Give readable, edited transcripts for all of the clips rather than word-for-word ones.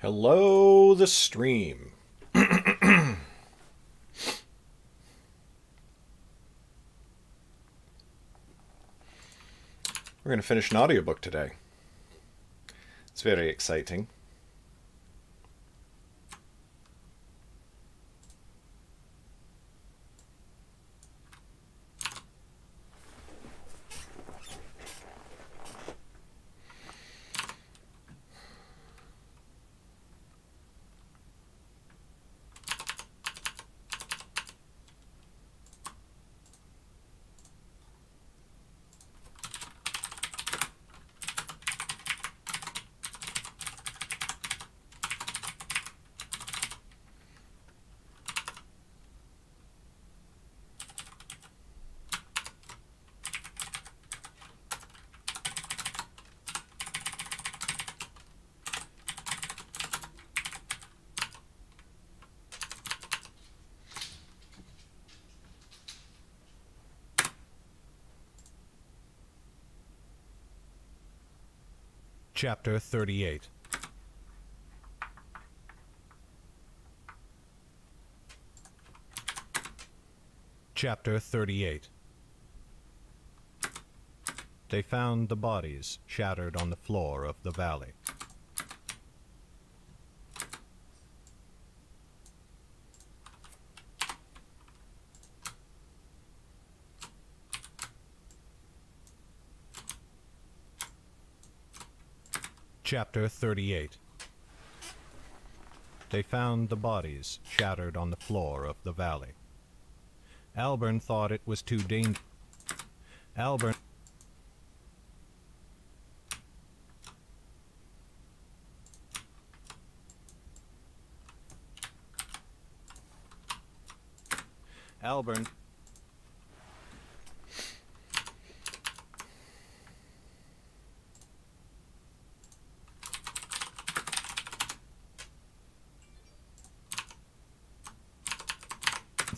Hello, the stream. We're going to finish an audiobook today. It's very exciting. Chapter 38. Chapter 38. They found the bodies shattered on the floor of the valley. Chapter 38. They found the bodies shattered on the floor of the valley. Albern thought it was too dangerous. Albern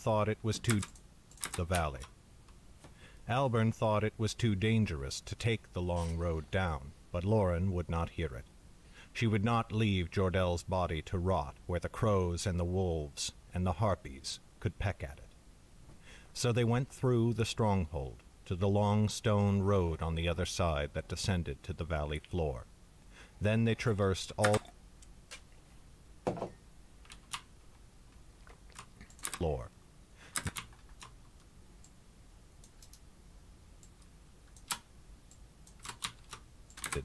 thought it was too the valley. Albern thought it was too dangerous to take the long road down, but Lauren would not hear it. She would not leave Jordel's body to rot where the crows and the wolves and the harpies could peck at it. So they went through the stronghold to the long stone road on the other side that descended to the valley floor. Then they traversed all floor.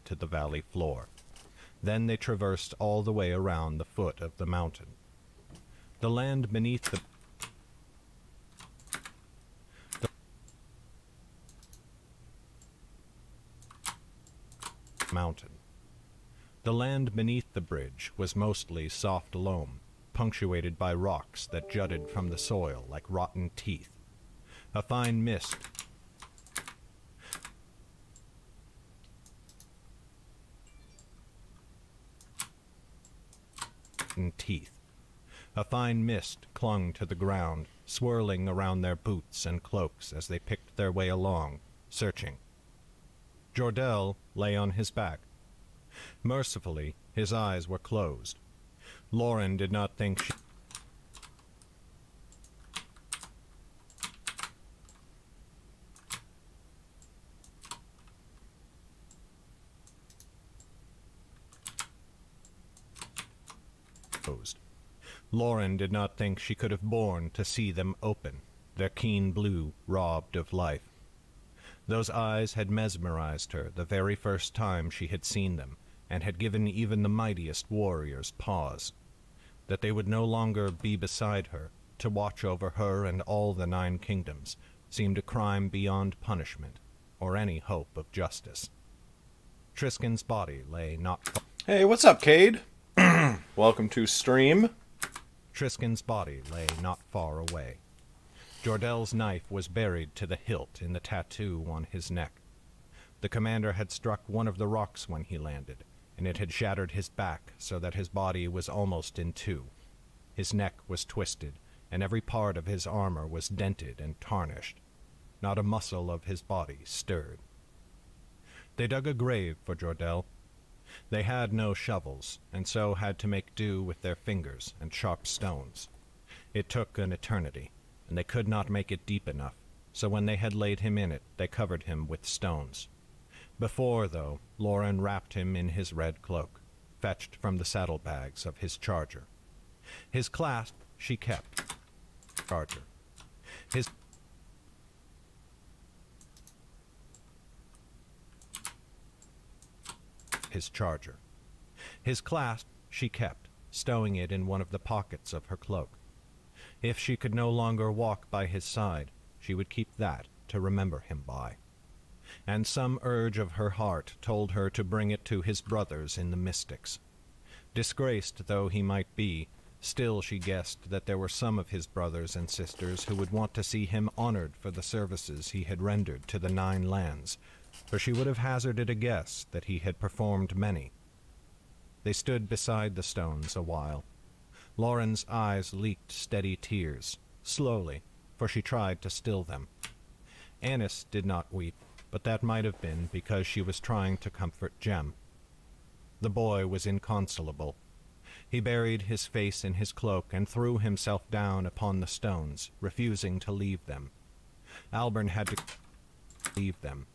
To the valley floor. Then they traversed all the way around the foot of the mountain. The land beneath the mountain. The land beneath the bridge was mostly soft loam, punctuated by rocks that jutted from the soil like rotten teeth. A fine mist A fine mist clung to the ground, swirling around their boots and cloaks as they picked their way along, searching. Jordel lay on his back. Mercifully, his eyes were closed. Lauren did not think she closed. Lauren did not think she could have borne to see them open, their keen blue robbed of life. Those eyes had mesmerized her the very first time she had seen them, and had given even the mightiest warriors pause. That they would no longer be beside her, to watch over her and all the 9 kingdoms, seemed a crime beyond punishment, or any hope of justice. Triskin's body lay not far. Hey, what's up, Cade? Welcome to stream. Triskin's body lay not far away. Jordel's knife was buried to the hilt in the tattoo on his neck. The commander had struck one of the rocks when he landed, and it had shattered his back so that his body was almost in two. His neck was twisted, and every part of his armor was dented and tarnished. Not a muscle of his body stirred. They dug a grave for Jordel. They had no shovels, and so had to make do with their fingers and sharp stones. It took an eternity, and they could not make it deep enough, so when they had laid him in it, they covered him with stones. Before, though, Lauren wrapped him in his red cloak, fetched from the saddlebags of his charger. His clasp she kept. Charger. His charger. His clasp she kept, stowing it in one of the pockets of her cloak. If she could no longer walk by his side, she would keep that to remember him by. And some urge of her heart told her to bring it to his brothers in the mystics. Disgraced though he might be, still she guessed that there were some of his brothers and sisters who would want to see him honored for the services he had rendered to the 9 lands, for she would have hazarded a guess that he had performed many. They stood beside the stones a while. Lauren's eyes leaked steady tears, slowly, for she tried to still them. Annis did not weep, but that might have been because she was trying to comfort Jem. The boy was inconsolable. He buried his face in his cloak and threw himself down upon the stones, refusing to leave them. Albern had to leave them.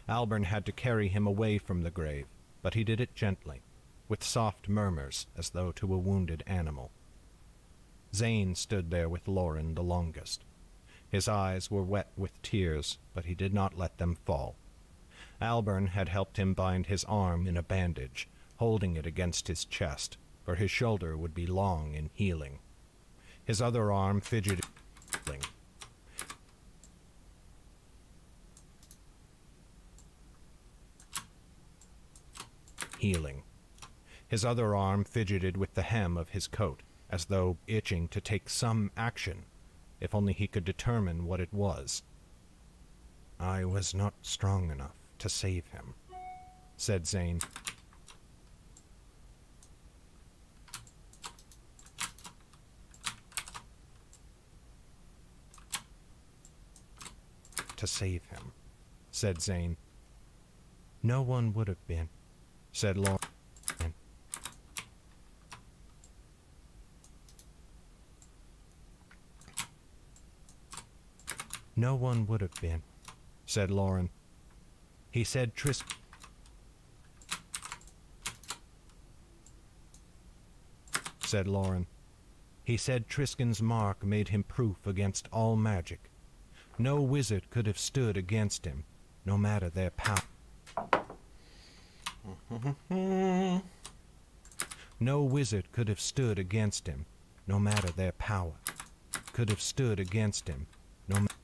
Albern had to carry him away from the grave, but he did it gently, with soft murmurs as though to a wounded animal. Zane stood there with Lauren the longest. His eyes were wet with tears, but he did not let them fall. Albern had helped him bind his arm in a bandage, holding it against his chest, for his shoulder would be long in healing. His other arm fidgeted. His other arm fidgeted with the hem of his coat, as though itching to take some action, if only he could determine what it was. "I was not strong enough to save him," said Zane. "To save him," said Zane. "No one would have been," said Lauren. "No one would have been," said Lauren. "He said said Lauren. "He said Triskin's mark made him proof against all magic. No wizard could have stood against him, no matter their power. No wizard could have stood against him, no matter their power. Could have stood against him, no matter.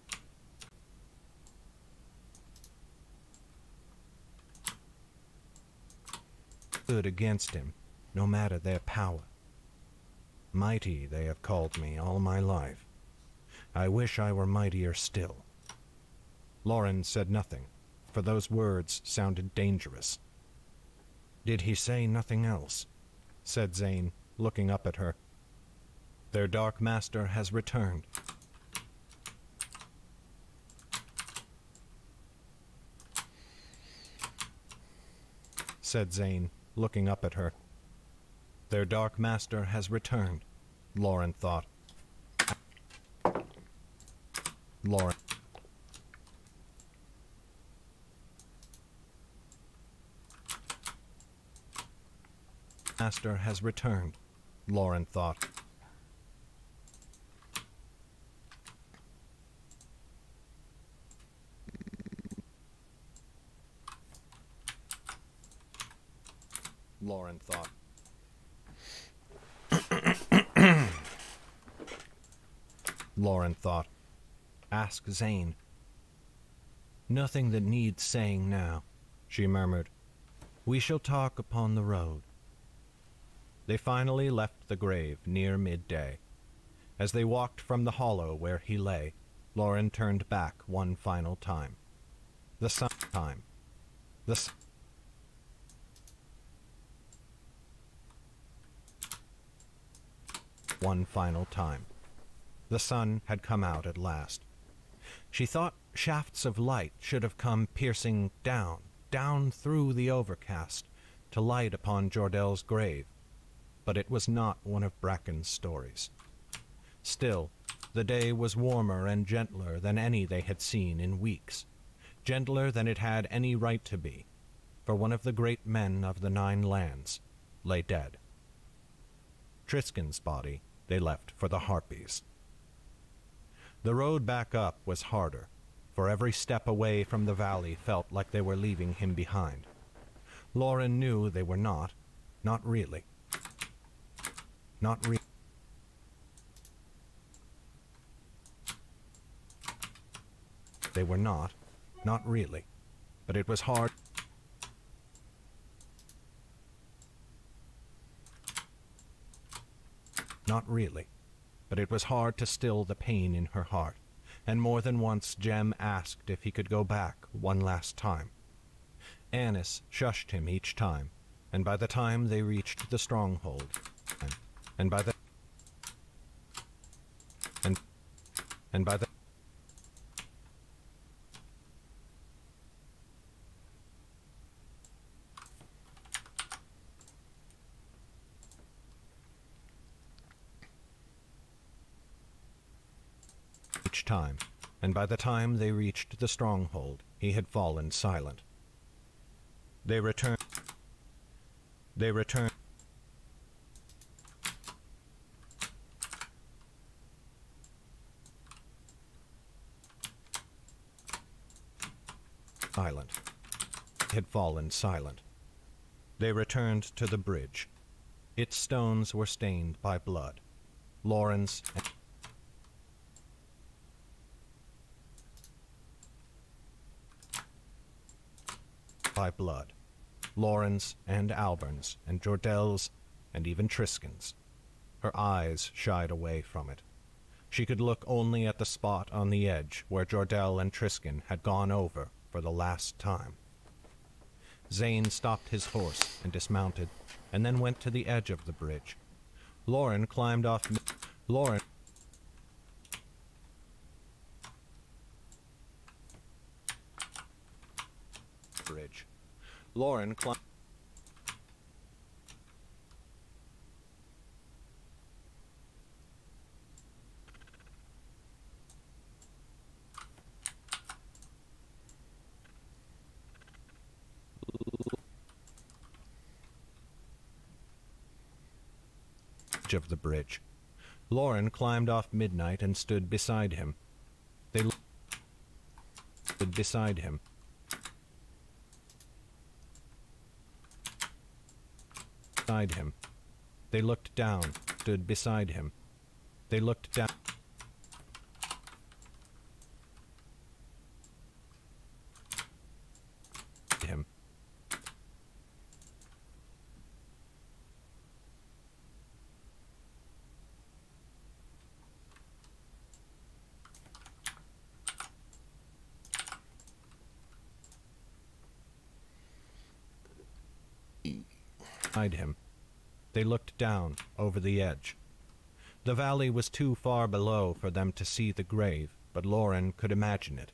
Stood against him, no matter their power. Mighty they have called me all my life. I wish I were mightier still." Lauren said nothing, for those words sounded dangerous. "Did he say nothing else?" said Zane, looking up at her. "Their dark master has returned." Said Zane, looking up at her. "Their dark master has returned," Lauren thought. Lauren. "Master has returned," Lauren thought. Lauren thought. Lauren thought. "Ask Zane." "Nothing that needs saying now," she murmured. "We shall talk upon the road." They finally left the grave near midday. As they walked from the hollow where he lay, Lauren turned back one final time. The sun time. One final time. The sun had come out at last. She thought shafts of light should have come piercing down, down through the overcast, to light upon Jordel's grave, but it was not one of Bracken's stories. Still, the day was warmer and gentler than any they had seen in weeks, gentler than it had any right to be, for one of the great men of the 9 lands lay dead. Triskin's body they left for the Harpies. The road back up was harder, for every step away from the valley felt like they were leaving him behind. Lauren knew they were not really. Not really. They were not really. But it was hard. Not really. But it was hard to still the pain in her heart, and more than once Jem asked if he could go back one last time. Annis shushed him each time, and by the time they reached the stronghold, and by the time they reached the stronghold, he had fallen silent. They returned. Silent. Had fallen silent. They returned to the bridge. Its stones were stained by blood. Lauren's by blood. Lauren's and Albern's and Jordel's and even Triskin's. Her eyes shied away from it. She could look only at the spot on the edge where Jordel and Triskin had gone over for the last time. Zane stopped his horse and dismounted, and then went to the edge of the bridge. Lauren climbed off. Lauren bridge. Lauren climbed. Of the bridge. Lauren climbed off Midnight and stood beside him. They stood beside him. Beside him. They looked down, stood beside him. They looked down. Him. Him. They looked down over the edge. The valley was too far below for them to see the grave, but Lauren could imagine it.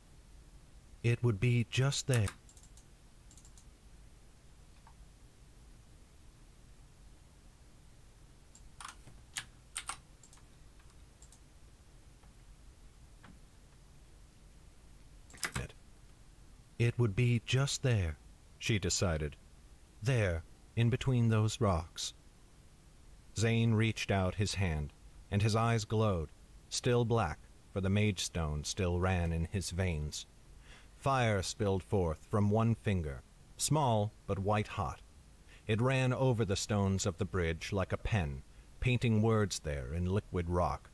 It would be just there. It would be just there, she decided. There, in between those rocks. Zane reached out his hand, and his eyes glowed, still black, for the mage stone still ran in his veins. Fire spilled forth from one finger, small but white-hot. It ran over the stones of the bridge like a pen, painting words there in liquid rock.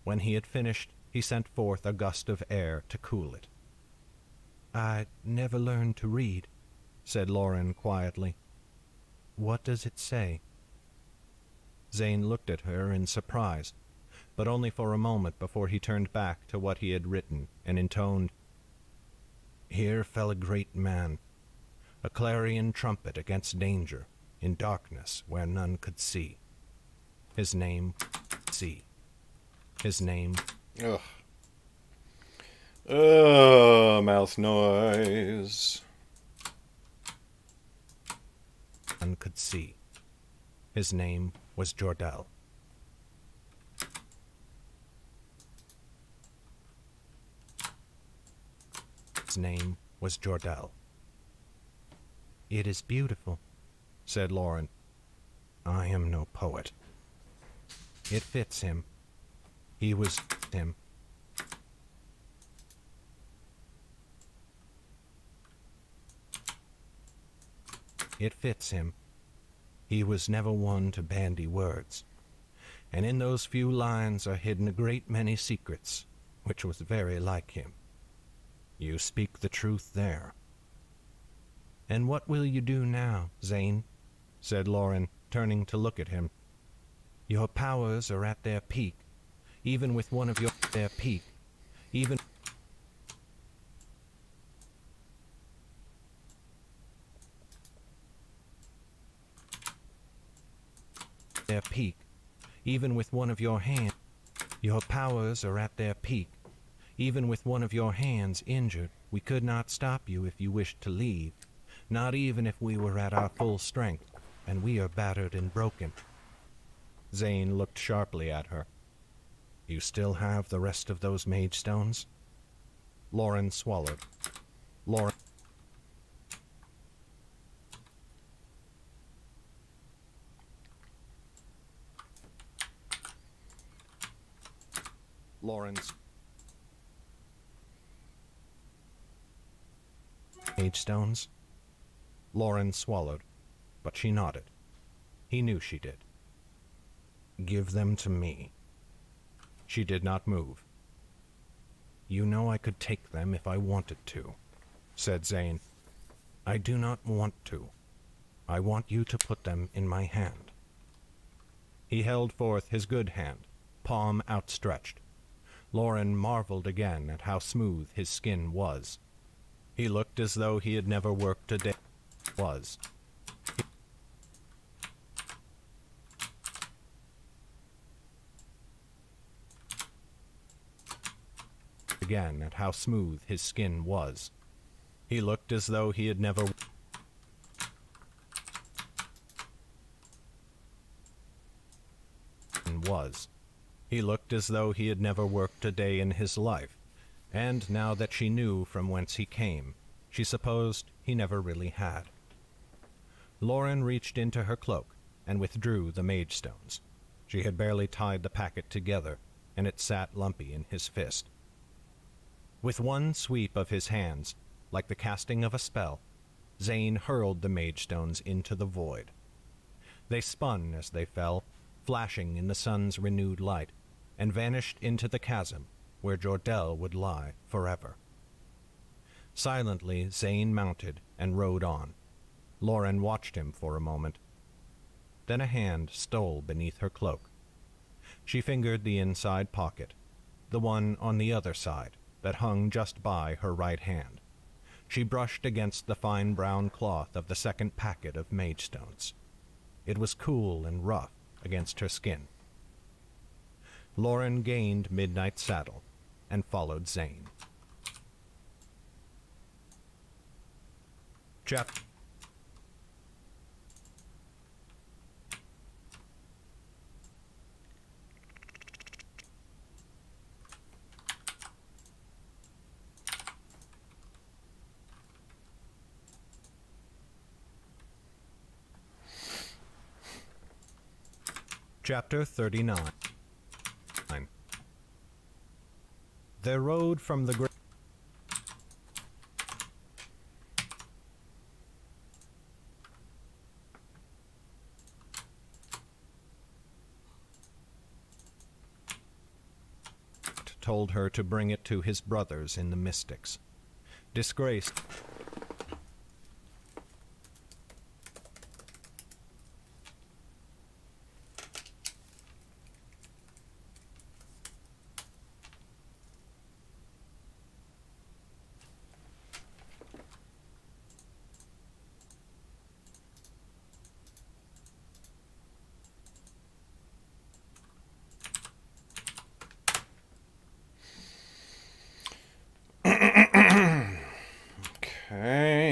When he had finished, he sent forth a gust of air to cool it. "I never learned to read," said Lauren quietly. "What does it say?" Zane looked at her in surprise, but only for a moment before he turned back to what he had written and intoned, "Here fell a great man, a clarion trumpet against danger, in darkness where none could see. His name, See." His name Ugh. Ugh, mouth noise. one could see. His name was Jordell. His name was Jordell. It is beautiful, said Lauren. I am no poet. It fits him. He was him. It fits him. He was never one to bandy words, and in those few lines are hidden a great many secrets, which was very like him. You speak the truth there. And what will you do now, Zane? Said Lauren, turning to look at him. Your powers are at their peak, even with one of their peak, even their peak, even with one of your hands. Your powers are at their peak, even with one of your hands injured. We could not stop you if you wished to leave, not even if we were at our full strength, and we are battered and broken. Zane looked sharply at her. You still have the rest of those mage stones? Lauren swallowed. Lauren's mage stones? Lauren swallowed, but she nodded. He knew she did. Give them to me. She did not move. You know I could take them if I wanted to, said Zane. I do not want to. I want you to put them in my hand. He held forth his good hand, palm outstretched. Lauren marveled again at how smooth his skin was. He looked as though he had never worked a day. Again at how smooth his skin was. He looked as though he had never was. He looked as though he had never worked a day in his life, and now that she knew from whence he came, she supposed he never really had. Lauren reached into her cloak and withdrew the mage stones. She had barely tied the packet together, and it sat lumpy in his fist. With one sweep of his hands, like the casting of a spell, Zane hurled the mage stones into the void. They spun as they fell, flashing in the sun's renewed light, and vanished into the chasm where Jordell would lie forever. Silently, Zane mounted and rode on. Lauren watched him for a moment. Then a hand stole beneath her cloak. She fingered the inside pocket, the one on the other side that hung just by her right hand. She brushed against the fine brown cloth of the second packet of mage stones. It was cool and rough against her skin. Lauren gained Midnight's saddle and followed Zane. Chapter 39. Their road from the told her to bring it to his brothers in the Mystics. Disgraced Okay.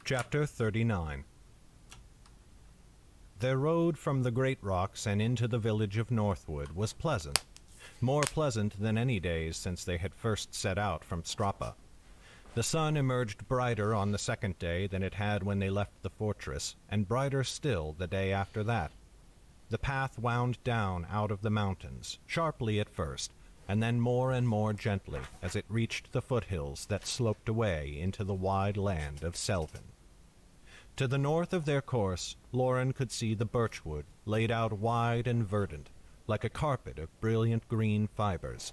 Chapter 39. Their road from the great rocks and into the village of Northwood was pleasant, more pleasant than any days since they had first set out from Strapa. The sun emerged brighter on the second day than it had when they left the fortress, and brighter still the day after that. The path wound down out of the mountains, sharply at first, and then more and more gently as it reached the foothills that sloped away into the wide land of Selvin. To the north of their course, Lauren could see the birchwood laid out wide and verdant, like a carpet of brilliant green fibers.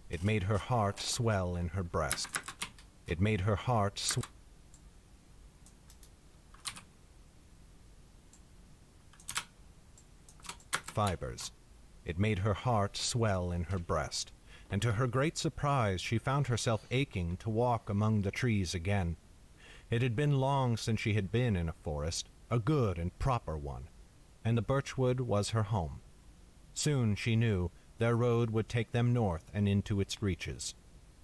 It made her heart swell in her breast. It made her heart fibers. It made her heart swell in her breast, and to her great surprise she found herself aching to walk among the trees again. It had been long since she had been in a forest, a good and proper one, and the birchwood was her home. Soon, she knew, their road would take them north and into its reaches.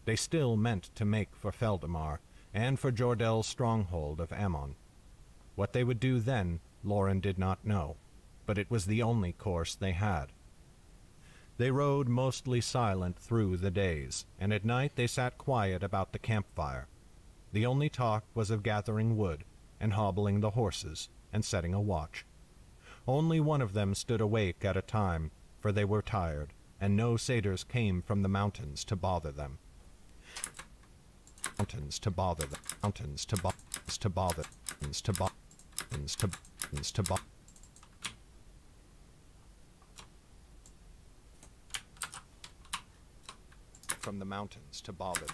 They still meant to make for Feldamar, and for Jordel's stronghold of Ammon. What they would do then, Lauren did not know, but it was the only course they had. They rode mostly silent through the days, and at night they sat quiet about the campfire. The only talk was of gathering wood, and hobbling the horses, and setting a watch. Only one of them stood awake at a time, for they were tired, and no satyrs came from the mountains to bother them. Mountains to bother them. Mountains to bother. To bother. To bother. To bother. From the mountains to bother.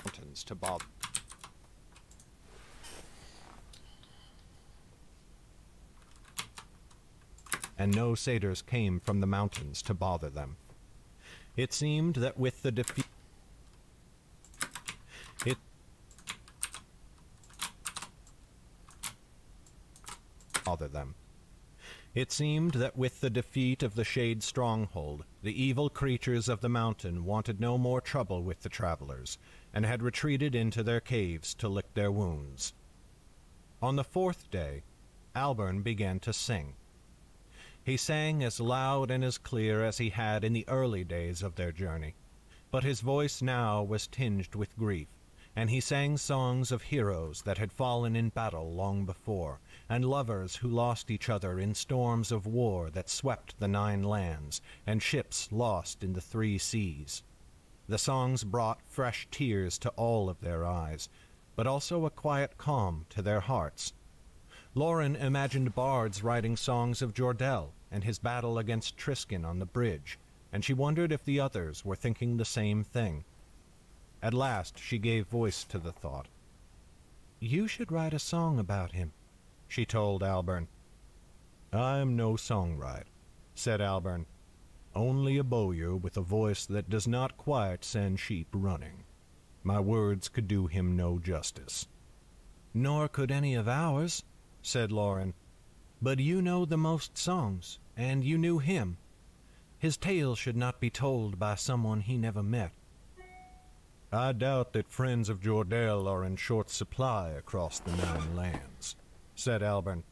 Mountains to bother. And no satyrs came from the mountains to bother them. It seemed that with the defeat It seemed that with the defeat of the Shade stronghold, the evil creatures of the mountain wanted no more trouble with the travelers, and had retreated into their caves to lick their wounds. On the fourth day, Albern began to sing. He sang as loud and as clear as he had in the early days of their journey, but his voice now was tinged with grief, and he sang songs of heroes that had fallen in battle long before, and lovers who lost each other in storms of war that swept the 9 lands, and ships lost in the 3 seas. The songs brought fresh tears to all of their eyes, but also a quiet calm to their hearts. Lauren imagined bards writing songs of Jordell and his battle against Triskin on the bridge, and she wondered if the others were thinking the same thing. At last she gave voice to the thought. "You should write a song about him," she told Albern. "I am no songwriter," said Albern. "Only a bowyer with a voice that does not quite send sheep running. My words could do him no justice." "Nor could any of ours," said Lauren. "But you know the most songs, and you knew him. His tale should not be told by someone he never met." "I doubt that friends of Jordell are in short supply across the 9 lands," said Albern.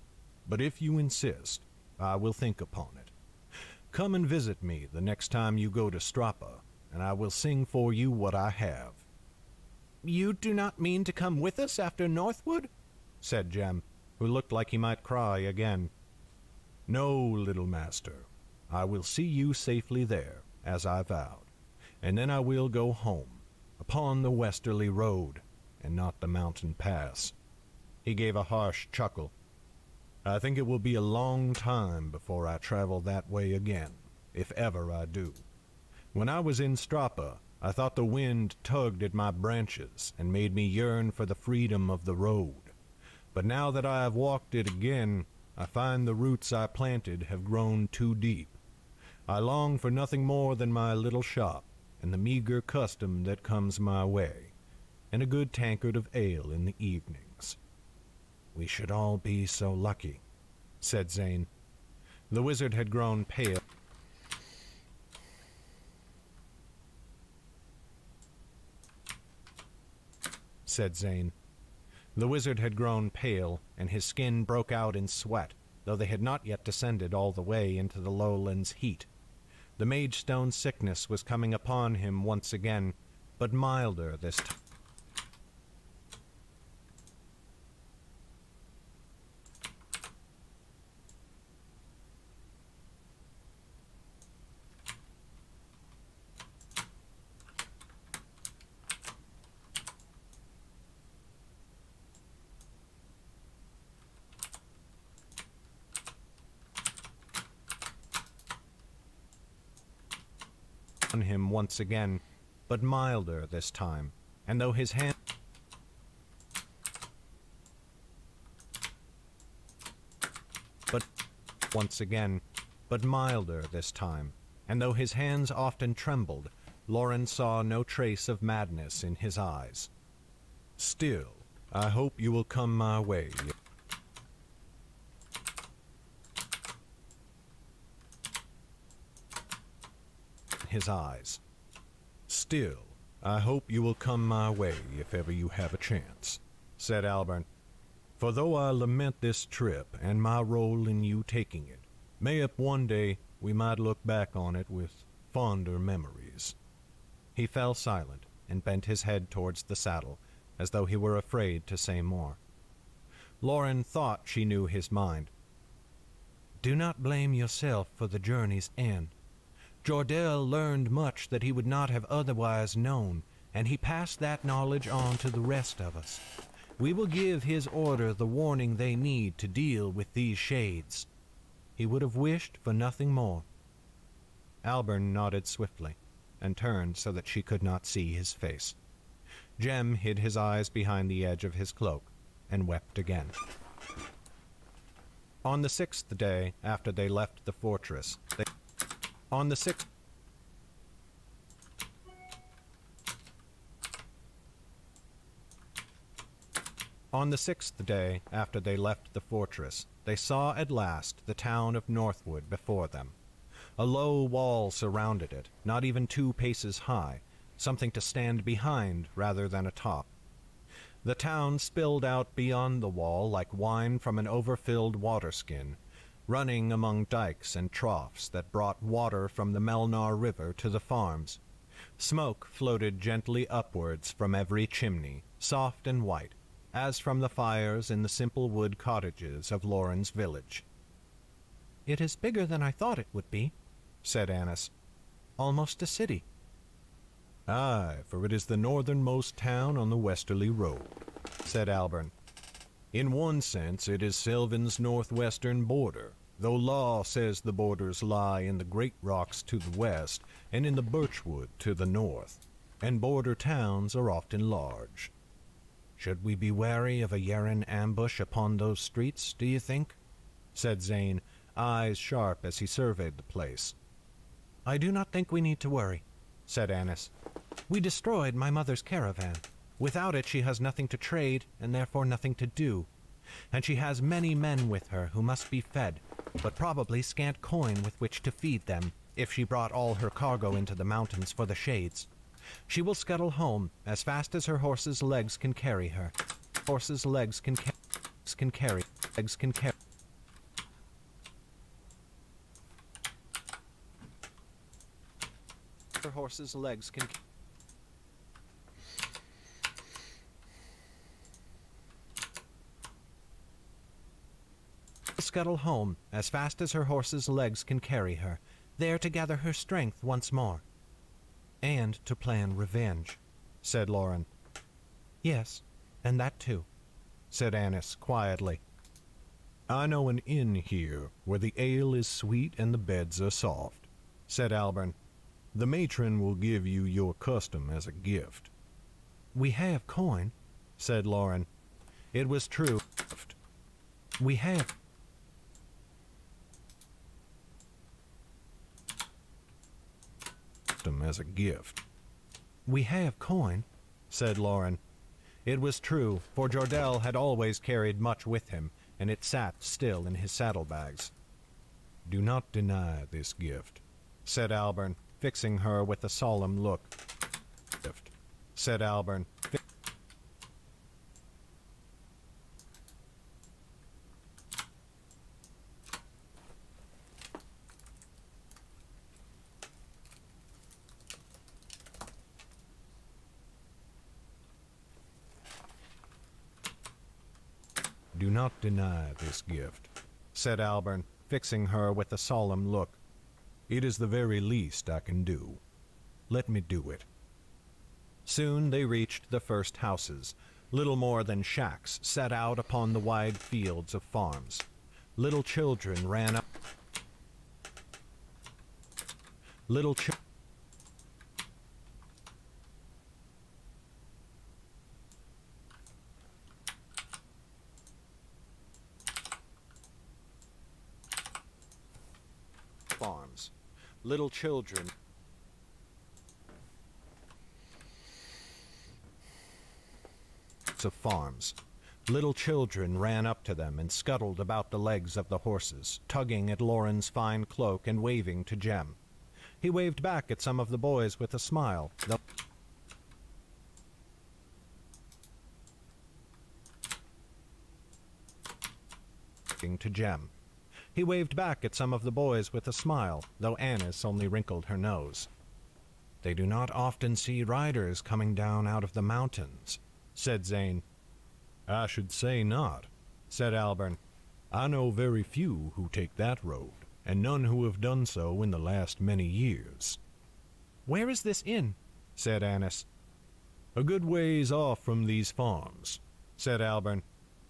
"But if you insist, I will think upon it. Come and visit me the next time you go to Strapa, and I will sing for you what I have." "You do not mean to come with us after Northwood?" said Jem, who looked like he might cry again. "No, little master. I will see you safely there, as I vowed, and then I will go home, upon the westerly road, and not the mountain pass." He gave a harsh chuckle. "I think it will be a long time before I travel that way again, if ever I do. When I was in Strapa, I thought the wind tugged at my branches and made me yearn for the freedom of the road. But now that I have walked it again, I find the roots I planted have grown too deep. I long for nothing more than my little shop, and the meager custom that comes my way, and a good tankard of ale in the evenings." "We should all be so lucky," said Zane. The wizard had grown pale. The wizard had grown pale, and his skin broke out in sweat, though they had not yet descended all the way into the lowlands' heat. The Magestone sickness was coming upon him once again, but milder this time. On him once again, but milder this time, and though his hand milder this time, and though his hands often trembled, Lauren saw no trace of madness in his eyes. "Still, I hope you will come my way." His eyes. "Still, "I hope you will come my way if ever you have a chance," said Albern. "For though I lament this trip and my role in you taking it, mayhap one day we might look back on it with fonder memories." He fell silent and bent his head towards the saddle, as though he were afraid to say more. Lauren thought she knew his mind. "Do not blame yourself for the journey's end. Jordell learned much that he would not have otherwise known, and he passed that knowledge on to the rest of us. We will give his order the warning they need to deal with these shades. He would have wished for nothing more." Albern nodded swiftly, and turned so that she could not see his face. Jem hid his eyes behind the edge of his cloak, and wept again. On the 6th day after they left the fortress, On the 6th day after they left the fortress, they saw at last the town of Northwood before them. A low wall surrounded it, not even 2 paces high, something to stand behind rather than atop. The town spilled out beyond the wall like wine from an overfilled waterskin, running among dikes and troughs that brought water from the Melnar River to the farms. Smoke floated gently upwards from every chimney, soft and white, as from the fires in the simple wood cottages of Lauren's village. "It is bigger than I thought it would be," said Annis. "Almost a city." "Aye, for it is the northernmost town on the westerly road," said Albern. "In one sense it is Selvin's northwestern border, though law says the borders lie in the great rocks to the west and in the birchwood to the north, and border towns are often large." "Should we be wary of a Yeren ambush upon those streets, do you think?" said Zane, eyes sharp as he surveyed the place. "I do not think we need to worry," said Annis. "We destroyed my mother's caravan. Without it she has nothing to trade, and therefore nothing to do. And she has many men with her who must be fed, but probably scant coin with which to feed them, if she brought all her cargo into the mountains for the shades. She will scuttle home as fast as her horse's legs can carry her. Horse's legs can carry. Her horse's legs can. Scuttle home as fast as her horse's legs can carry her, there to gather her strength once more. "And to plan revenge," said Lauren. "Yes, and that too," said Annis quietly. "I know an inn here where the ale is sweet and the beds are soft," said Albern. "The matron will give you your custom as a gift." "We have coin," said Lauren. It was true. "We have as a gift." "We have coin," said Lauren. It was true, for Jordell had always carried much with him, and it sat still in his saddlebags. "Do not deny this gift," said Albern, fixing her with a solemn look. "Gift," said Albern. "Do not deny this gift," said Albern, fixing her with a solemn look. "It is the very least I can do. Let me do it." Soon they reached the first houses, little more than shacks set out upon the wide fields of farms. Little children ran up. Farms. Little children. Of farms. Little children ran up to them and scuttled about the legs of the horses, tugging at Lauren's fine cloak and waving to Jem. He waved back at some of the boys with a smile, though to Jem. He waved back at some of the boys with a smile, though Annis only wrinkled her nose. "They do not often see riders coming down out of the mountains," said Zane. "I should say not," said Albern. "I know very few who take that road, and none who have done so in the last many years." "Where is this inn?" said Annis. "A good ways off from these farms," said Albern.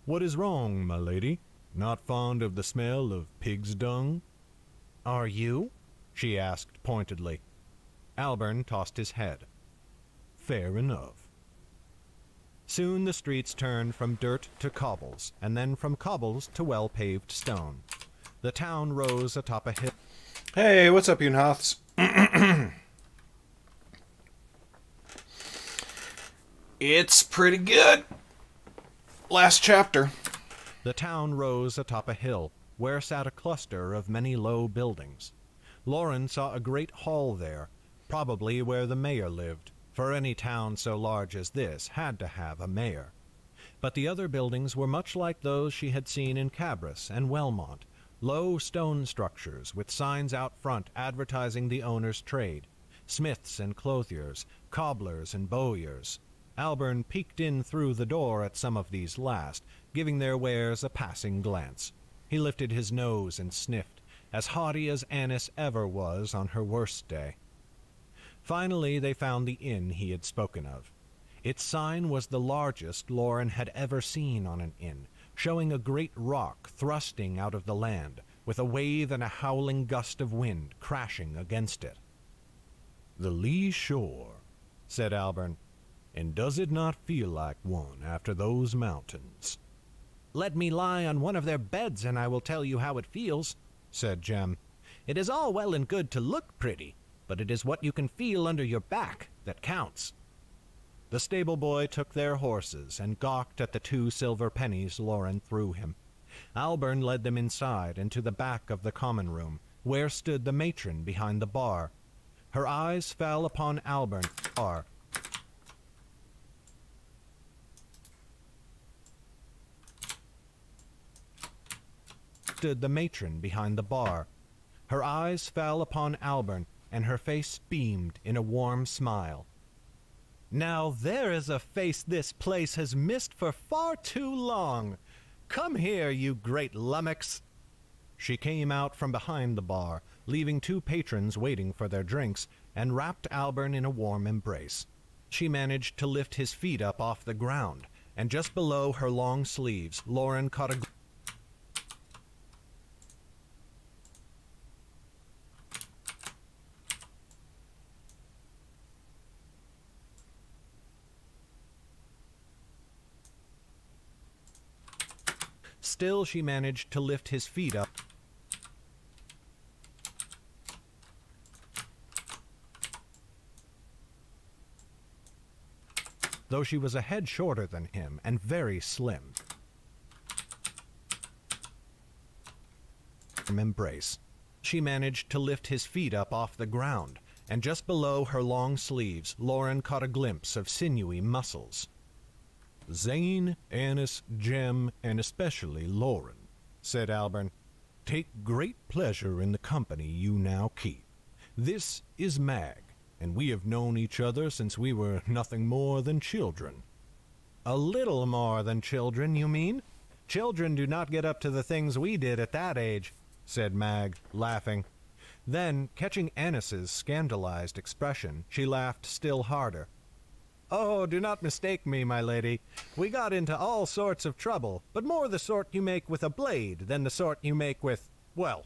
"What is wrong, my lady? Not fond of the smell of pig's dung?" "Are you?" she asked pointedly. Albern tossed his head. "Fair enough." Soon the streets turned from dirt to cobbles, and then from cobbles to well-paved stone. The town rose atop a hill. Hey, what's up, Unhoths? It's pretty good. Last chapter. The town rose atop a hill, where sat a cluster of many low buildings. Lauren saw a great hall there, probably where the mayor lived, for any town so large as this had to have a mayor. But the other buildings were much like those she had seen in Cabras and Wellmont, low stone structures with signs out front advertising the owner's trade, smiths and clothiers, cobblers and bowyers. Albern peeked in through the door at some of these last, giving their wares a passing glance. He lifted his nose and sniffed, as haughty as Annis ever was on her worst day. Finally they found the inn he had spoken of. Its sign was the largest Lauren had ever seen on an inn, showing a great rock thrusting out of the land, with a wave and a howling gust of wind crashing against it. "The lee shore," said Albern. "And does it not feel like one after those mountains?" "Let me lie on one of their beds and I will tell you how it feels," said Jem. "It is all well and good to look pretty, but it is what you can feel under your back that counts." The stable boy took their horses and gawked at the 2 silver pennies Lauren threw him. Albern led them inside into the back of the common room, where stood the matron behind the bar. Her eyes fell upon Albern. Stood the matron behind the bar. Her eyes fell upon Albern, and her face beamed in a warm smile. "Now there is a face this place has missed for far too long. Come here, you great lummox." She came out from behind the bar, leaving 2 patrons waiting for their drinks, and wrapped Albern in a warm embrace. She managed to lift his feet up off the ground, and just below her long sleeves, Lauren caught a Still, she managed to lift his feet up. Though she was a head shorter than him and very slim. Embrace. She managed to lift his feet up off the ground, and just below her long sleeves, Lauren caught a glimpse of sinewy muscles. "Zane, Annis, Jem, and especially Lauren," said Albern, "take great pleasure in the company you now keep. This is Mag, and we have known each other since we were nothing more than children." "A little more than children, you mean? Children do not get up to the things we did at that age," said Mag, laughing. Then, catching Annis's scandalized expression, she laughed still harder. "Oh, do not mistake me, my lady. We got into all sorts of trouble, but more the sort you make with a blade than the sort you make with, well,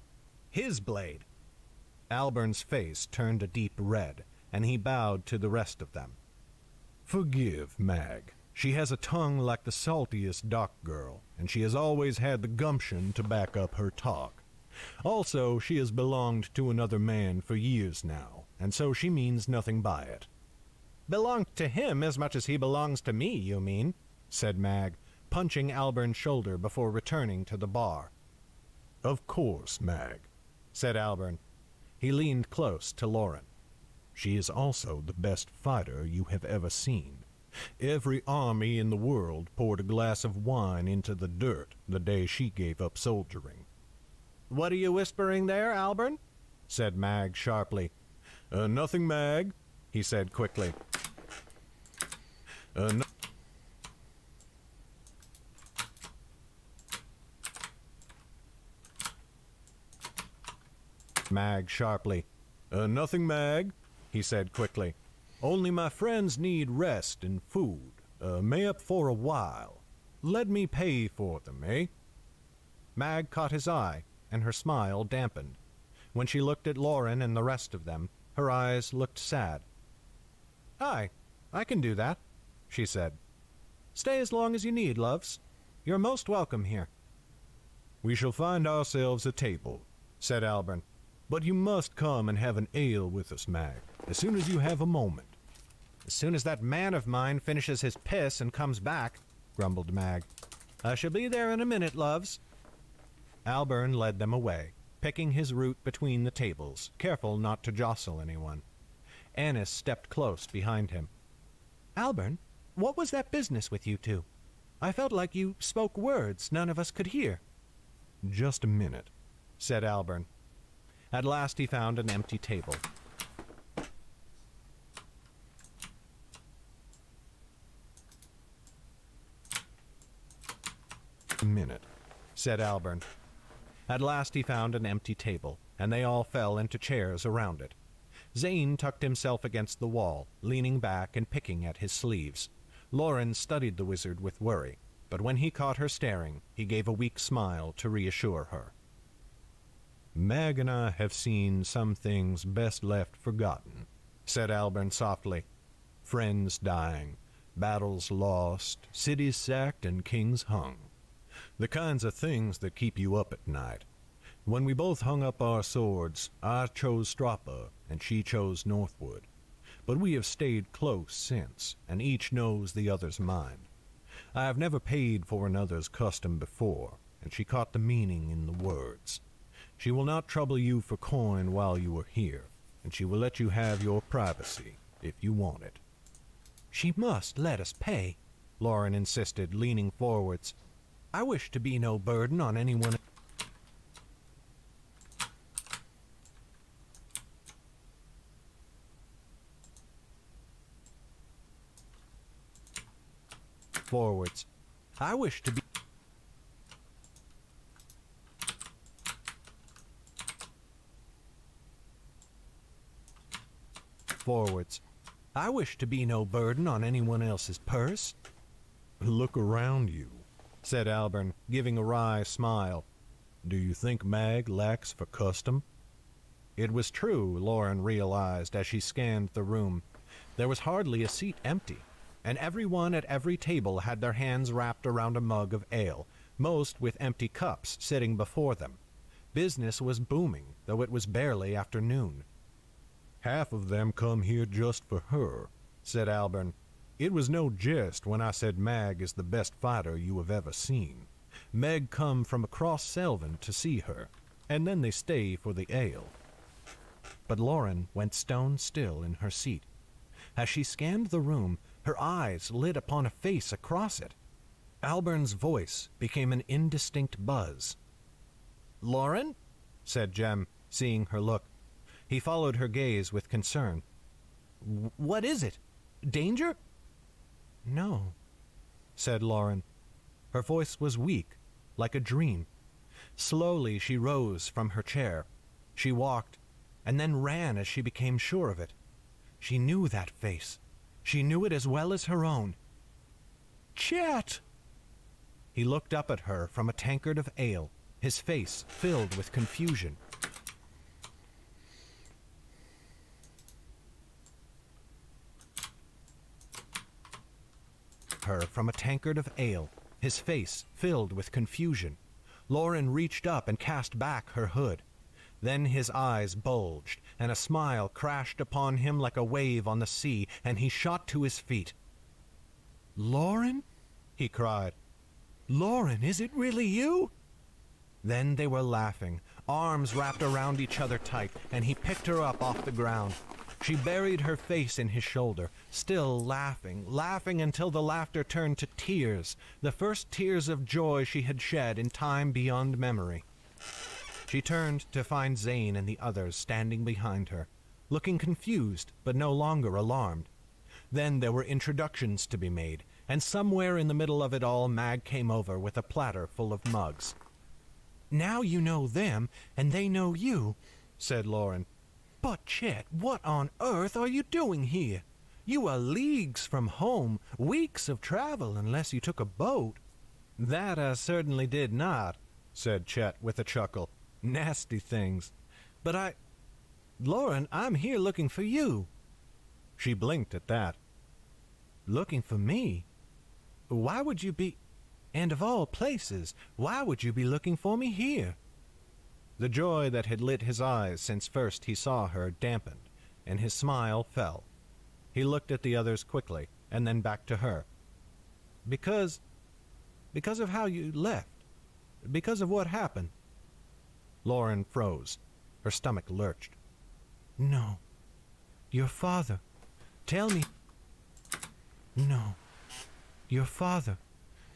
his blade." Albern's face turned a deep red, and he bowed to the rest of them. "Forgive Mag. She has a tongue like the saltiest dock girl, and she has always had the gumption to back up her talk. Also, she has belonged to another man for years now, and so she means nothing by it." "Belonged to him as much as he belongs to me, you mean," said Mag, punching Albern's shoulder before returning to the bar. "Of course, Mag," said Albern. He leaned close to Lauren. "She is also the best fighter you have ever seen. Every army in the world poured a glass of wine into the dirt the day she gave up soldiering. "What are you whispering there, Albern?" said Mag sharply. Nothing, Mag," he said quickly. Mag sharply. Nothing, Mag," he said quickly. "Only my friends need rest and food, mayhap for a while. Let me pay for them, eh?" Mag caught his eye, and her smile dampened. When she looked at Lauren and the rest of them, her eyes looked sad. "Aye, I can do that," she said. "Stay as long as you need, loves. You're most welcome here." "We shall find ourselves a table," said Albern. "But you must come and have an ale with us, Mag, as soon as you have a moment." "As soon as that man of mine finishes his piss and comes back," grumbled Mag. "I shall be there in a minute, loves." Albern led them away, picking his route between the tables, careful not to jostle anyone. Annis stepped close behind him. "Albern, what was that business with you two? I felt like you spoke words none of us could hear." "Just a minute," said Albern. At last he found an empty table. "A minute," said Albern. At last he found an empty table, and they all fell into chairs around it. Zane tucked himself against the wall, leaning back and picking at his sleeves. Lauren studied the wizard with worry, but when he caught her staring, he gave a weak smile to reassure her. "Mag and I have seen some things best left forgotten," said Albern softly. "Friends dying, battles lost, cities sacked, and kings hung. The kinds of things that keep you up at night. When we both hung up our swords, I chose Strappa, and she chose Northwood. But we have stayed close since, and each knows the other's mind. I have never paid for another's custom before, and she caught the meaning in the words. She will not trouble you for coin while you are here, and she will let you have your privacy, if you want it." "She must let us pay," Lauren insisted, leaning forwards. "I wish to be no burden on anyone." Forwards. "I wish to be..." Forwards. "I wish to be no burden on anyone else's purse." "Look around you," said Albern, giving a wry smile. "Do you think Mag lacks for custom?" It was true, Lauren realized as she scanned the room. There was hardly a seat empty, and everyone at every table had their hands wrapped around a mug of ale, most with empty cups sitting before them. Business was booming, though it was barely afternoon. "Half of them come here just for her," said Albern. "It was no jest when I said Mag is the best fighter you have ever seen. Meg come from across Selvin to see her, and then they stay for the ale." But Lauren went stone still in her seat. As she scanned the room, her eyes lit upon a face across it. Albern's voice became an indistinct buzz. "Lauren?" said Jem, seeing her look. He followed her gaze with concern. "What is it? Danger?" "No," said Lauren. Her voice was weak, like a dream. Slowly she rose from her chair. She walked, and then ran as she became sure of it. She knew that face. She knew it as well as her own. "Chet!" He looked up at her from a tankard of ale, his face filled with confusion. Lauren reached up and cast back her hood. Then his eyes bulged, and a smile crashed upon him like a wave on the sea, and he shot to his feet. "Lauren?" he cried. "Lauren, is it really you?" Then they were laughing, arms wrapped around each other tight, and he picked her up off the ground. She buried her face in his shoulder, still laughing, laughing until the laughter turned to tears, the first tears of joy she had shed in time beyond memory. She turned to find Zane and the others standing behind her, looking confused but no longer alarmed. Then there were introductions to be made, and somewhere in the middle of it all Mag came over with a platter full of mugs. "Now you know them, and they know you," said Lauren. "But, Chet, what on earth are you doing here? You are leagues from home, weeks of travel unless you took a boat." "That I certainly did not," said Chet with a chuckle. "Nasty things. But Lauren, I'm here looking for you." She blinked at that. "Looking for me? Why would you be... And of all places, why would you be looking for me here?" The joy that had lit his eyes since first he saw her dampened, and his smile fell. He looked at the others quickly, and then back to her. Because of how you left. Because of what happened." Lauren froze. Her stomach lurched. "No. Your father. Tell me..." "No. Your father.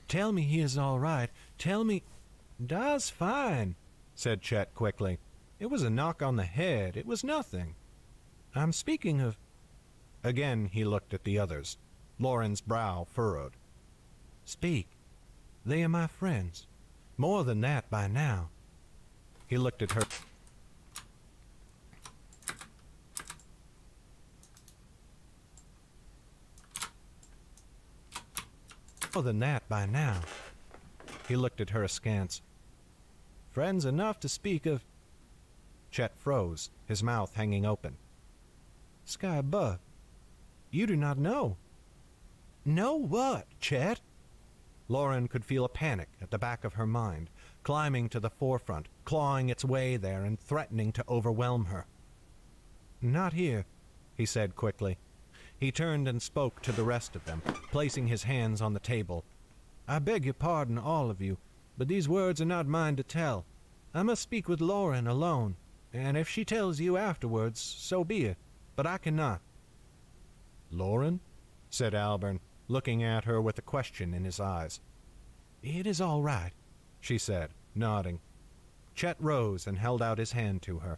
Tell me he is all right. Tell me..." "Da's fine," said Chet quickly. "It was a knock on the head. It was nothing. I'm speaking of..." Again he looked at the others. Lauren's brow furrowed. "Speak. They are my friends. More than that by now." He looked at her. "More than that by now." He looked at her askance. "Friends enough to speak of..." Chet froze, his mouth hanging open. "Sky above. You do not know." "Know what, Chet?" Lauren could feel a panic at the back of her mind, climbing to the forefront, clawing its way there and threatening to overwhelm her. "Not here," he said quickly. He turned and spoke to the rest of them, placing his hands on the table. "I beg your pardon, all of you, but these words are not mine to tell. I must speak with Lauren alone, and if she tells you afterwards, so be it, but I cannot." "Lauren?" said Albern, looking at her with a question in his eyes. "It is all right," she said, nodding. Chet rose and held out his hand to her.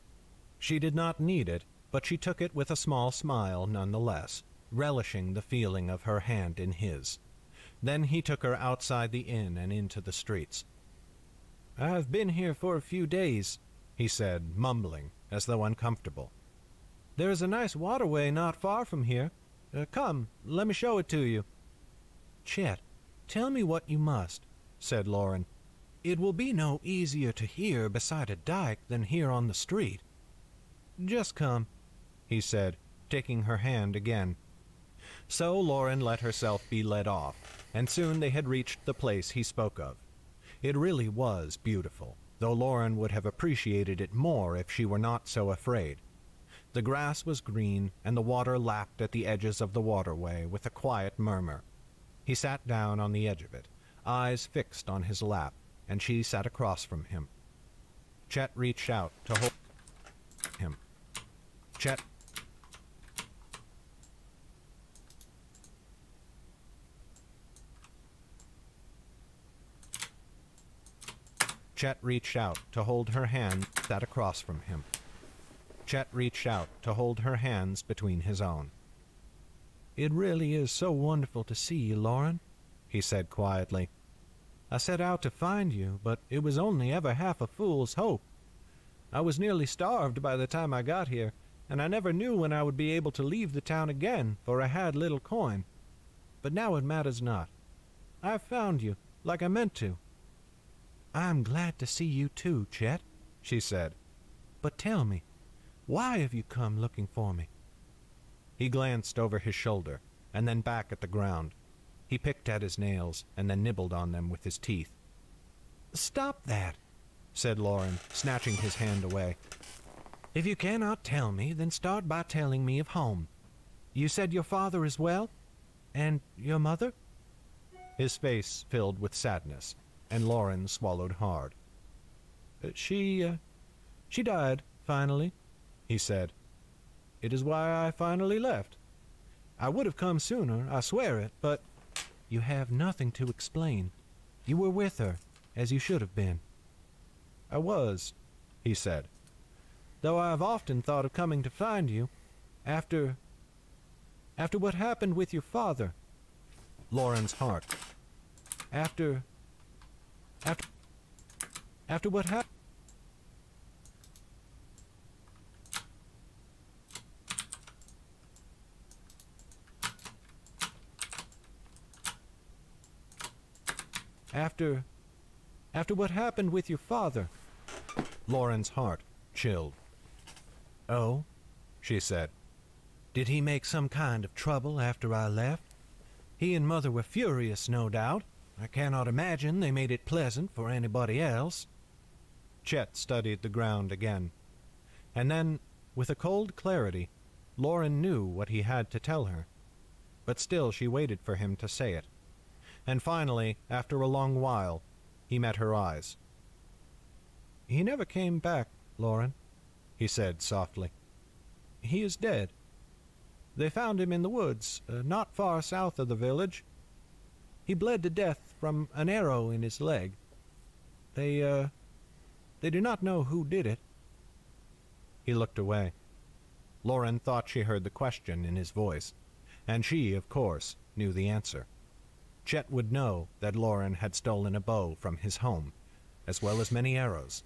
She did not need it, but she took it with a small smile nonetheless, relishing the feeling of her hand in his. Then he took her outside the inn and into the streets. "I've been here for a few days," he said, mumbling, as though uncomfortable. "There is a nice waterway not far from here. Come, let me show it to you." "Chet, tell me what you must," said Lauren. "It will be no easier to hear beside a dike than here on the street." "Just come," he said, taking her hand again. So Lauren let herself be led off, and soon they had reached the place he spoke of. It really was beautiful, though Lauren would have appreciated it more if she were not so afraid. The grass was green, and the water lapped at the edges of the waterway with a quiet murmur. He sat down on the edge of it, eyes fixed on his lap, and she sat across from him. Chet reached out to hold him. Chet reached out to hold her hand, sat across from him. Chet reached out to hold her hands between his own. "It really is so wonderful to see you, Lauren," he said quietly. "I set out to find you, but it was only ever half a fool's hope. I was nearly starved by the time I got here, and I never knew when I would be able to leave the town again, for I had little coin. But now it matters not. I've found you, like I meant to." "I'm glad to see you too, Chet," she said. "But tell me, why have you come looking for me?" He glanced over his shoulder, and then back at the ground. He picked at his nails, and then nibbled on them with his teeth. "Stop that," said Lauren, snatching his hand away. "If you cannot tell me, then start by telling me of home. You said your father is well? And your mother?" His face filled with sadness, and Lauren swallowed hard. She died, finally," he said. It is why I finally left. I would have come sooner, I swear it, but you have nothing to explain. You were with her, as you should have been. I was, he said, though I have often thought of coming to find you, after what happened with your father. Lauren's heart. After what happened. After what happened with your father. Lauren's heart chilled. Oh, she said. Did he make some kind of trouble after I left? He and Mother were furious, no doubt. I cannot imagine they made it pleasant for anybody else. Chet studied the ground again. And then, with a cold clarity, Lauren knew what he had to tell her. But still she waited for him to say it. And finally, after a long while, he met her eyes. He never came back, Lauren, he said softly. He is dead. They found him in the woods, not far south of the village. He bled to death from an arrow in his leg. They do not know who did it. He looked away. Lauren thought she heard the question in his voice, and she, of course, knew the answer. Chet would know that Lauren had stolen a bow from his home, as well as many arrows,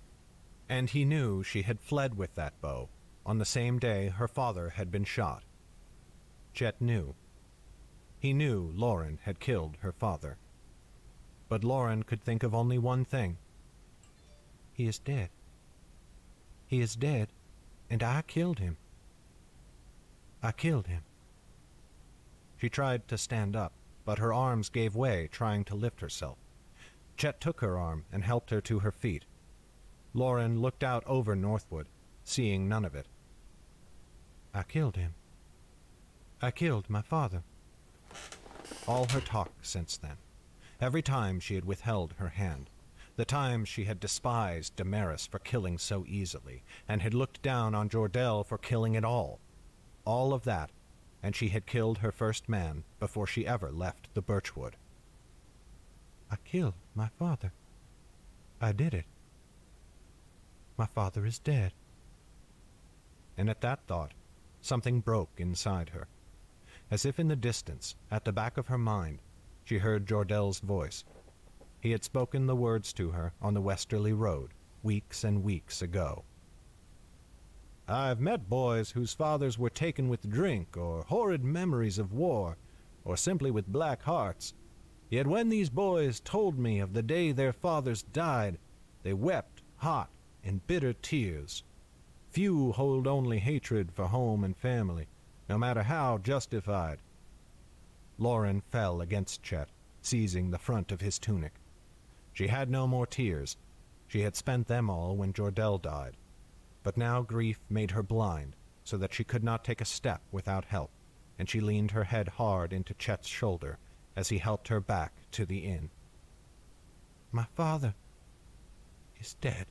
and he knew she had fled with that bow on the same day her father had been shot. Chet knew. He knew Lauren had killed her father. But Lauren could think of only one thing. He is dead. He is dead, and I killed him. I killed him. She tried to stand up, but her arms gave way, trying to lift herself. Chet took her arm and helped her to her feet. Lauren looked out over Northwood, seeing none of it. I killed him. I killed my father. All her talk since then, every time she had withheld her hand, the times she had despised Damaris for killing so easily, and had looked down on Jordell for killing it all of that, and she had killed her first man before she ever left the birchwood. I killed my father. I did it. My father is dead. And at that thought, something broke inside her. As if in the distance, at the back of her mind, she heard Jordell's voice. He had spoken the words to her on the westerly road, weeks and weeks ago. I've met boys whose fathers were taken with drink, or horrid memories of war, or simply with black hearts. Yet when these boys told me of the day their fathers died, they wept hot and bitter tears. Few hold only hatred for home and family, no matter how justified. Lauren fell against Chet, seizing the front of his tunic. She had no more tears. She had spent them all when Jordell died. But now grief made her blind, so that she could not take a step without help, and she leaned her head hard into Chet's shoulder as he helped her back to the inn. My father is dead.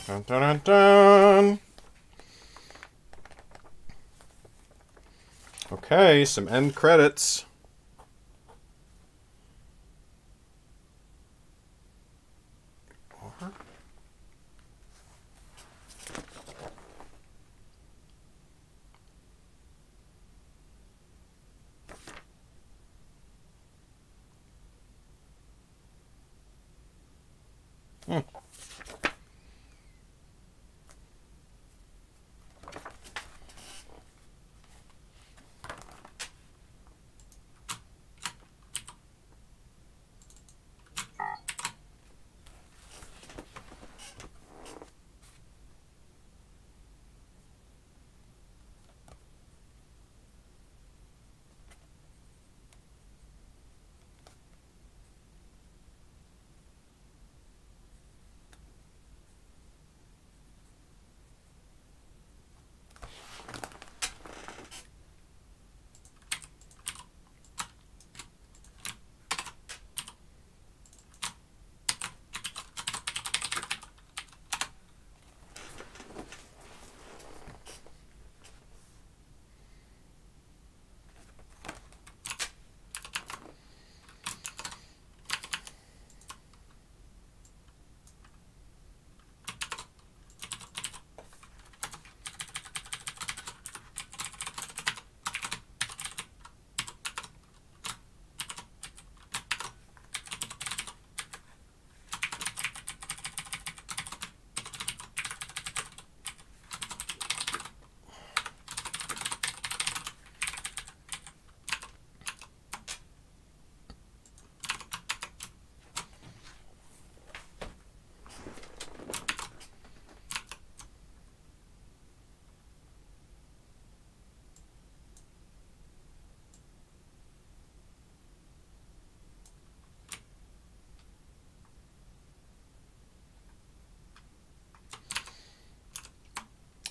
Dun, dun, dun, dun. Okay, some end credits.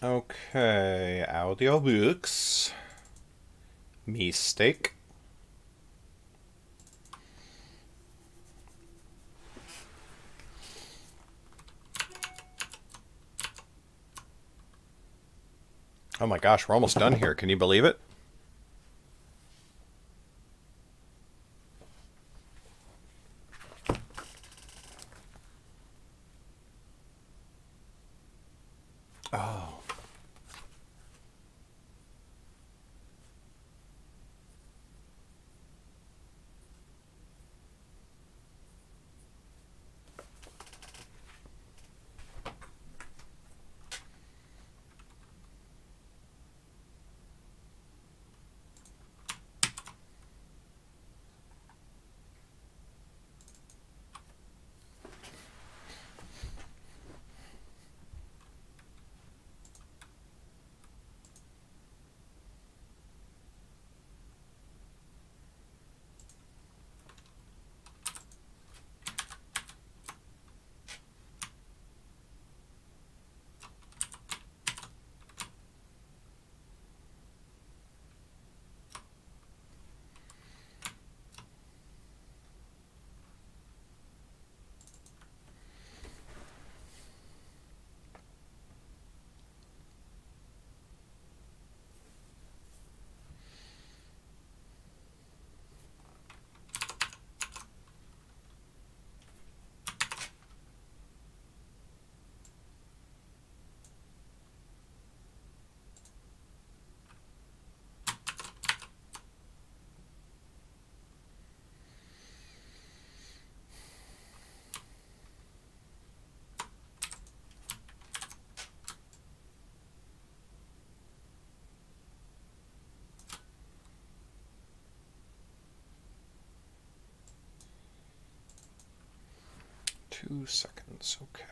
Okay, audiobooks. Mistake. Oh my gosh, we're almost done here. Can you believe it? Oh. Two seconds, okay.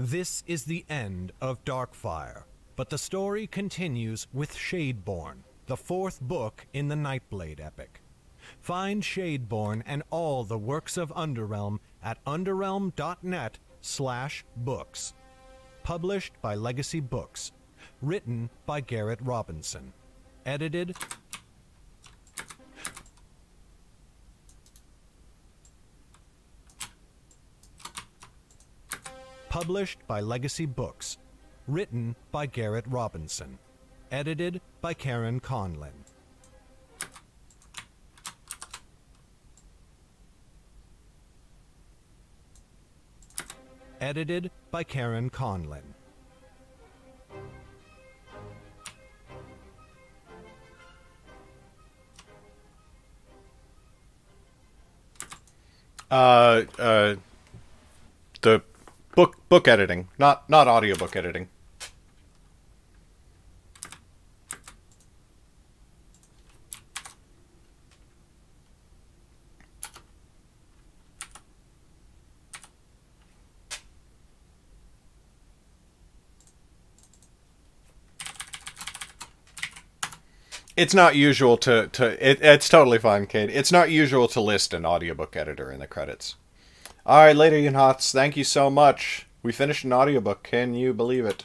This is the end of Darkfire, but the story continues with Shadeborn, the fourth book in the Nightblade epic. Find Shadeborn and all the works of Underrealm at underrealm.net/books. Published by Legacy Books. Written by Garrett Robinson. Edited Published by Legacy Books. Written by Garrett Robinson. Edited by Karen Conlin. Edited by Karen Conlin. The book editing, not audiobook editing. It's not usual it's totally fine, Kate. It's not usual to list an audiobook editor in the credits. Alright, later, Yunhots. Thank you so much. We finished an audiobook. Can you believe it?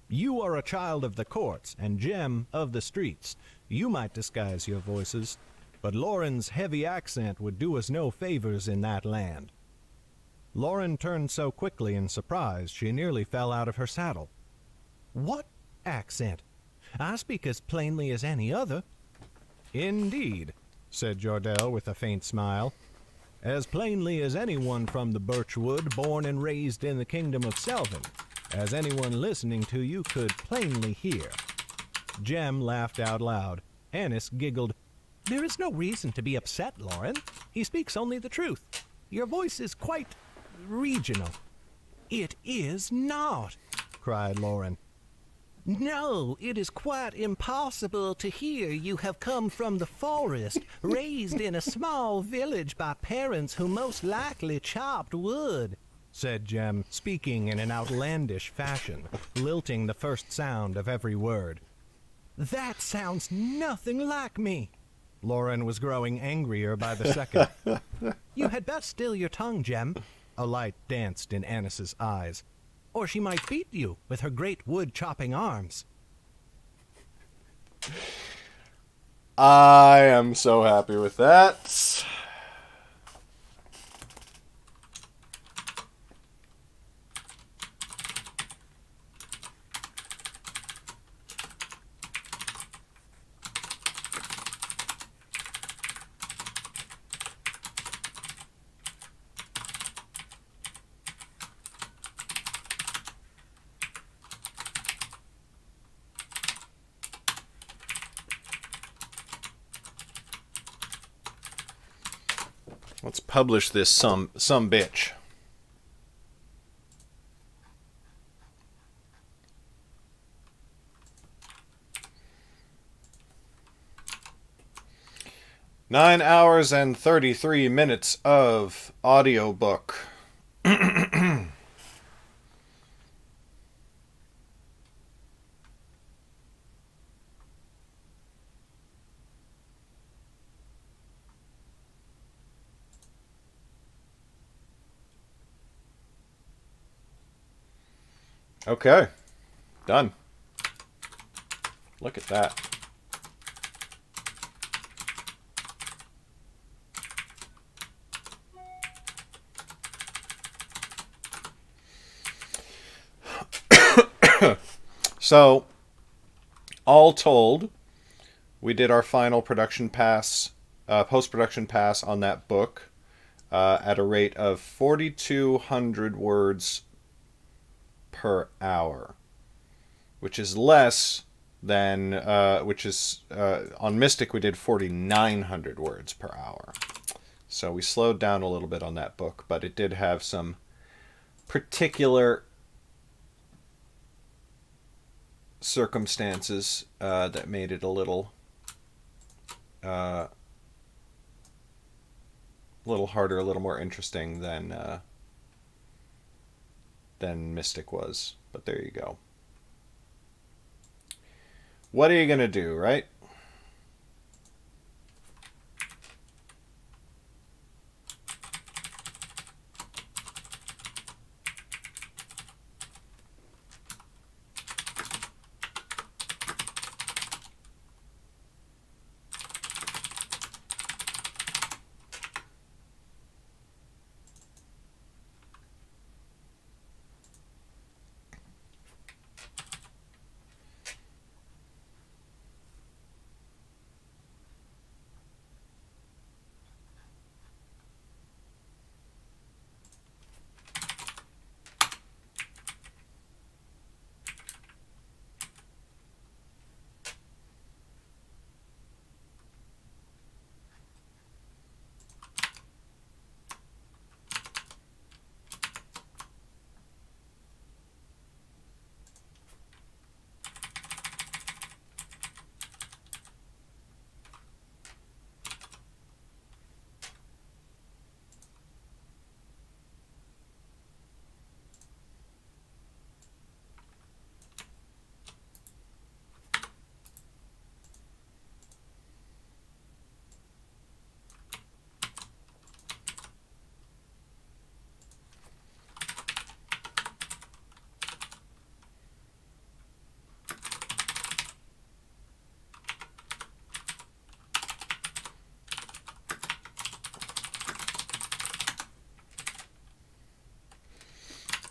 You are a child of the courts, and Jem of the streets. You might disguise your voices, but Lauren's heavy accent would do us no favors in that land. Lauren turned so quickly in surprise she nearly fell out of her saddle. What accent? I speak as plainly as any other. Indeed, said Jordell with a faint smile. As plainly as anyone from the Birchwood, born and raised in the kingdom of Selvin, as anyone listening to you could plainly hear. Jem laughed out loud. Annis giggled. There is no reason to be upset, Lauren. He speaks only the truth. Your voice is quite regional. It is not, cried Lauren. No, it is quite impossible to hear you have come from the forest, raised in a small village by parents who most likely chopped wood, said Jem, speaking in an outlandish fashion, lilting the first sound of every word. That sounds nothing like me. Lauren was growing angrier by the second. You had best still your tongue, Jem. A light danced in Annis's eyes. Or she might beat you with her great wood-chopping arms. I am so happy with that. Let's publish this some bitch. Nine hours and 33 minutes of audiobook. Okay, done. Look at that. So, all told, we did our final production pass, post-production pass on that book at a rate of 4,200 words per hour, which is less than, on Mystic we did 4,900 words per hour. So we slowed down a little bit on that book, but it did have some particular circumstances that made it a little harder, a little more interesting than Mystic was. But there you go. What are you gonna do, right?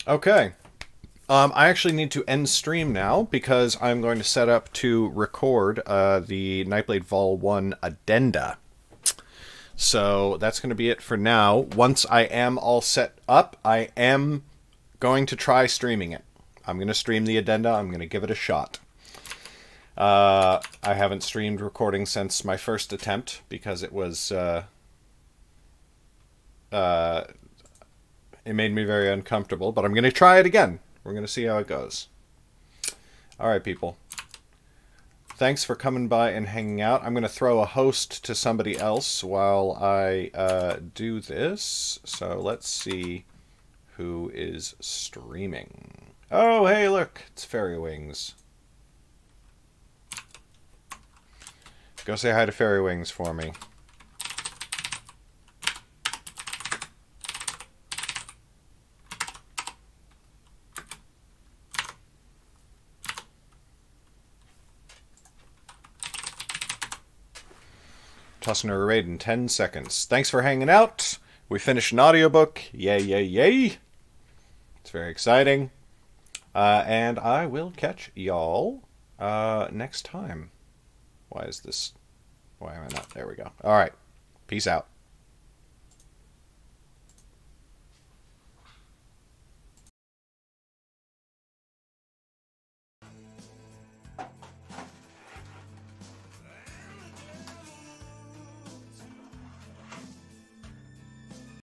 Okay. I actually need to end stream now because I'm going to set up to record the Nightblade Vol 1 addenda. So that's going to be it for now. Once I am all set up, I am going to try streaming it. I'm going to stream the addenda. I'm going to give it a shot. I haven't streamed recording since my first attempt because it was... it made me very uncomfortable, but I'm going to try it again. We're going to see how it goes. Alright, people. Thanks for coming by and hanging out. I'm going to throw a host to somebody else while I do this. So let's see who is streaming. Oh, hey, look. It's Fairy Wings. Go say hi to Fairy Wings for me. Tossing her raid in 10 seconds. Thanks for hanging out. We finished an audiobook. Yay, yay, yay. It's very exciting. And I will catch y'all next time. Why is this... Why am I not... There we go. Alright. Peace out.